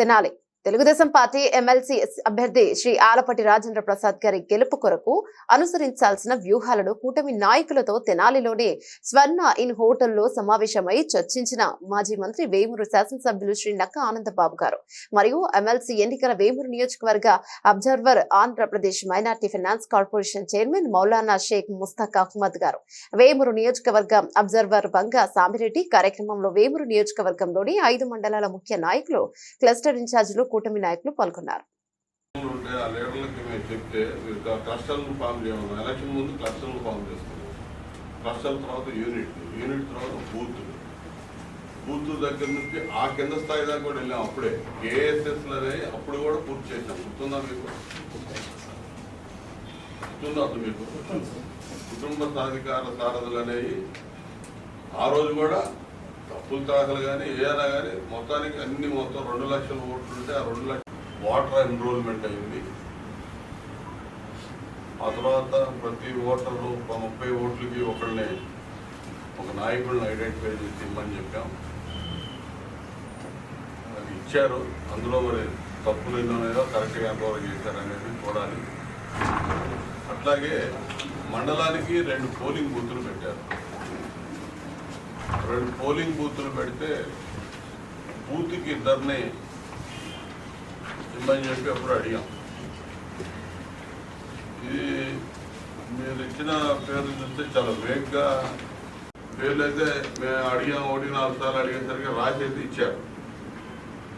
Tenali Telugu Desam party MLC అభ్యర్థి శ్రీ ఆలపాటి రాజేంద్ర ప్రసాద్ గారి గెలుపు కొరకు అనుసరించాల్సిన వ్యూహాలను కూటమి నాయకులతో తెనాలిలోని స్వర్ణ ఇన్ హోటల్లో సమావేశమై చర్చించిన మాజీ మంత్రి వేమూరు శాసనసభ్యులు శ్రీ నక్క ఆనందబాబు గారు మరియు ఎమ్మెల్సీ ఎన్నికల వేమూరు నియోజకవర్గ observer Andhra Pradesh minority finance corporation chairman Maulana Sheikh Mustaq Ahmed garu Vemuru నియోజకవర్గ అబ్జర్వర్ బంగా సామిరెడ్డి కార్యక్రమంలో వేమూరు నియోజకవర్గంలోని 5 మండలాల ముఖ్య నాయకులు క్లస్టర్ ఇన్ఛార్జీలు కూటమి నాయకులు పాల్గొన్నారు. బూత్ దగ్గర నుంచి ఆ కింద స్థాయి దాకా కూడా వెళ్ళాం. అప్పుడే కేఎస్ఎస్ లని అప్పుడు కూడా పూర్తి చేసాం. గుర్తుందా మీకు? గుర్తుందా మీకు? కుటుంబ సాధికార సారథులు అనేవి ఆ రోజు కూడా తప్పుల తరగతులు కానీ ఏదైనా కానీ మొత్తానికి అన్ని మొత్తం 2 లక్షల ఓట్లు ఉంటే ఆ 2 లక్షల వాటర్ ఎన్రోల్మెంట్ అయింది. ఆ తర్వాత ప్రతి ఓటరు 30 ఓట్లకి ఒకళ్ళని ఒక నాయకుడిని ఐడెంటిఫై చేసి ఇమ్మని చెప్పాం. అది ఇచ్చారు. అందులో మరి తప్పులు ఎన్నో కరెక్ట్గా ఎంతవరకు చేశారనేది చూడాలి. అట్లాగే మండలానికి 2 పోలింగ్ బూతులు పెట్టారు. 2 పోలింగ్ బూతులు పెడితే బూత్కి 2 ఇమ్మని చెప్పి అప్పుడు అడిగాం. ఇది మీరు ఇచ్చిన పేర్లు చూస్తే చాలా వేగ్గా పేర్లు అయితే మేము అడిగాం. 1-4 సార్లు అడిగేసరికి రాసేసి ఇచ్చారు.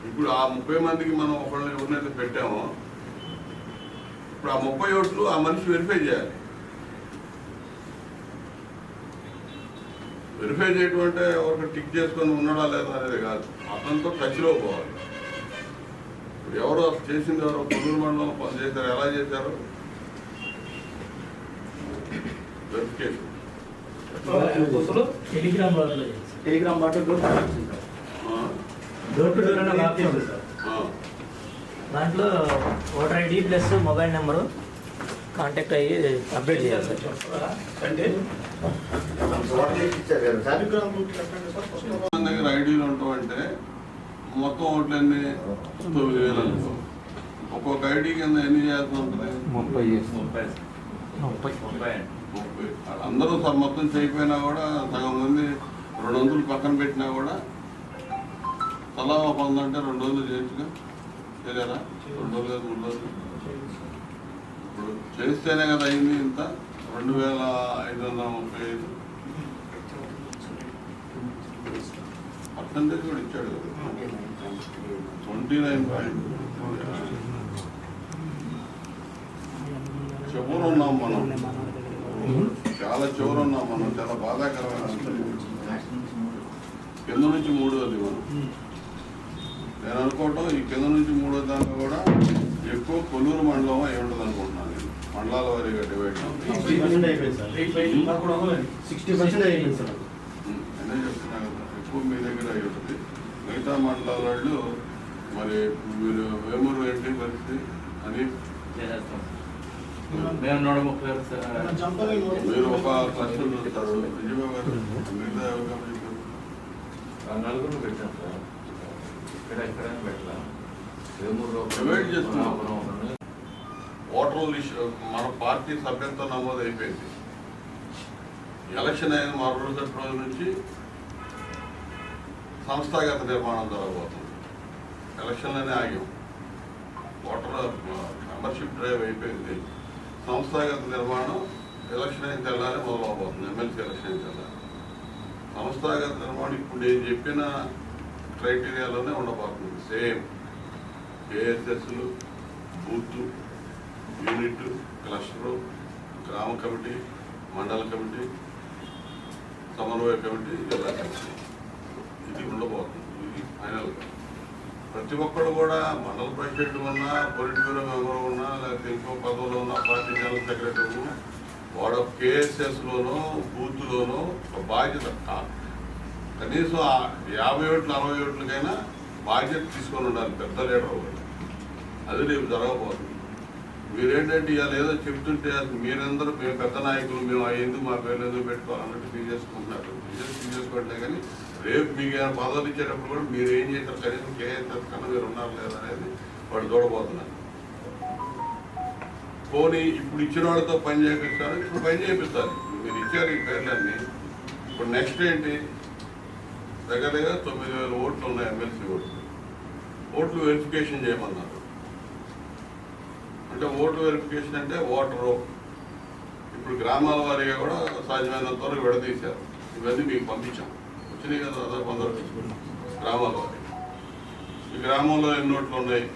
ఇప్పుడు ఆ 30 మందికి మనం ఒకళ్ళని ఎవరినైతే పెట్టామో ఇప్పుడు ఆ 30 ఓట్లు ఆ మనిషి వెరిఫై చేయాలి. వెరిఫై చేయడం అంటే ఎవరికి టిక్ చేసుకొని ఉన్నాడా లేదా అనేది కాదు, అతనితో టచ్లో పోవాలి. ఇప్పుడు ఎవరో చేసింది ఎవరో కొల్లూరు మండలంలో పనిచేశారు, ఎలా చేశారు? వెరిఫికేషన్ దాంట్లో voter ID plus mobile number contact అయ్యి అప్డేట్ చేయాలి దగ్గర ఐడీలు ఉంటామంటే మొత్తం ఓట్లన్నీ 9,000 అనుకో. ఒక్కొక్క ఐడి కింద ఎన్ని చేయాల్సి ఉంటుంది? 30. అందరూ మొత్తం చేయకపోయినా కూడా సగం మంది 200 పక్కన పెట్టినా కూడా తలా 100 అంటే 2 రోజులు చేయొచ్చుగా. చేయలేరా? 2 రోజులు 3 రోజులు ఇప్పుడు చేస్తేనే కదా అయింది. ఇంత 2,535 పర్సెంటేజ్ కూడా ఇచ్చాడు. 29. చివరు ఉన్నాం మనం, చాలా చివరు ఉన్నాం మనం. చాలా బాధాకరమైన కింద నుంచి 3వది మనం. నేను అనుకోవటం ఈ కింద నుంచి 3వ దాకా కూడా ఎక్కువ కొల్లూరు మండలం అయి ఉంటుంది అనుకుంటున్నాను. నేను మండలాల వారీగా డివైడ్ అనే చెప్తున్నాను కదా, ఎక్కువ మీ దగ్గర అయి ఉంటుంది. మిగతా మండలాల వాళ్ళు మరి మీరు వేమూరు ఏంటి పరిస్థితి అని మీరు ఒక క్లస్టర్ చూస్తారు. నిజమే గారు, మిగతా నలుగురు పెట్టాం సార్. ఇక్కడ పెట్టలా, డివైడ్ చేస్తున్నాం. ఓటర్ లిస్ట్ మన పార్టీ సభ్యత్వం నమోదు అయిపోయింది. ఎలక్షన్ అయిన మరుసటి రోజు నుంచి సంస్థాగత నిర్మాణం జరగబోతుంది. ఎలక్షన్లోనే ఆగాం. ఓటర్ మెంబర్షిప్ డ్రైవ్ అయిపోయింది. సంస్థాగత నిర్మాణం ఎలక్షన్ అయిన తెల్లారే మొదలవబోతుంది. ఎమ్మెల్సీ ఎలక్షన్ అయిన తెల్లారి సంస్థాగత నిర్మాణం ఇప్పుడు నేను చెప్పిన క్రైటీరియాలోనే ఉండబోతుంది. సేమ్ కేఎస్ఎస్లు, బూత్, యూనిట్, క్లస్టరు, గ్రామ కమిటీ, మండల కమిటీ, సమన్వయ కమిటీ, జిల్లా కమిటీ, ఇది ఉండబోతుంది. ఇది ఫైనల్గా ప్రతి ఒక్కరు కూడా మండల ప్రెసిడెంట్ ఉన్నా, పొలిట్ బ్యూరో మెంబర్ ఉన్నా, లేకపోతే ఇంకో పదవులో ఉన్న పార్టీ జనరల్ సెక్రటరీ ఉన్నా వాడు కేఎస్ఎస్లోనో బూత్లోనో ఒక బాధ్యత కనీసం 50 ఓట్లు 60 ఓట్లకైనా బాధ్యత తీసుకొని ఉండాలి పెద్ద లీడర్ కూడా. అది రేపు జరగబోతుంది. మీరేంటంటే ఇవాళ ఏదో చెప్తుంటే మీరందరూ మేము పెద్ద నాయకులు, మేము ఎందుకు మా పేర్లు ఎందుకు పెట్టుకోవాలన్నట్టు తీసేసుకుంటున్నారు. తీసేసుకోవట్లే కానీ రేపు మీకు ఏమైనా పదవులు ఇచ్చేటప్పుడు కూడా మీరు ఏం చేశారు, కనీసం కేఎస్ఎస్ కన్నా మీరు ఉన్నారు లేదా అనేది వాడు చూడబోతున్నారు. పోనీ ఇప్పుడు ఇచ్చిన వాళ్ళతో పని చేపిస్తారు, ఇప్పుడు పని చేపిస్తారు. మీరు ఇచ్చారు ఈ పేర్లన్నీ. ఇప్పుడు నెక్స్ట్ ఏంటి, దగ్గర 9,000 ఓట్లు ఉన్నాయి, ఎమ్మెల్సీ ఓట్లు వెరిఫికేషన్ చేయమన్నారు. అంటే ఓటు వెరిఫికేషన్ అంటే ఓటరు ఇప్పుడు గ్రామాల వారీగా కూడా సాధ్యమైనంత వరకు విడదీశారు. ఇవన్నీ మీకు పంపించాం, వచ్చినాయి కదా, 15 గ్రామాల వారి. ఈ గ్రామంలో ఎన్ని ఓట్లు ఉన్నాయి,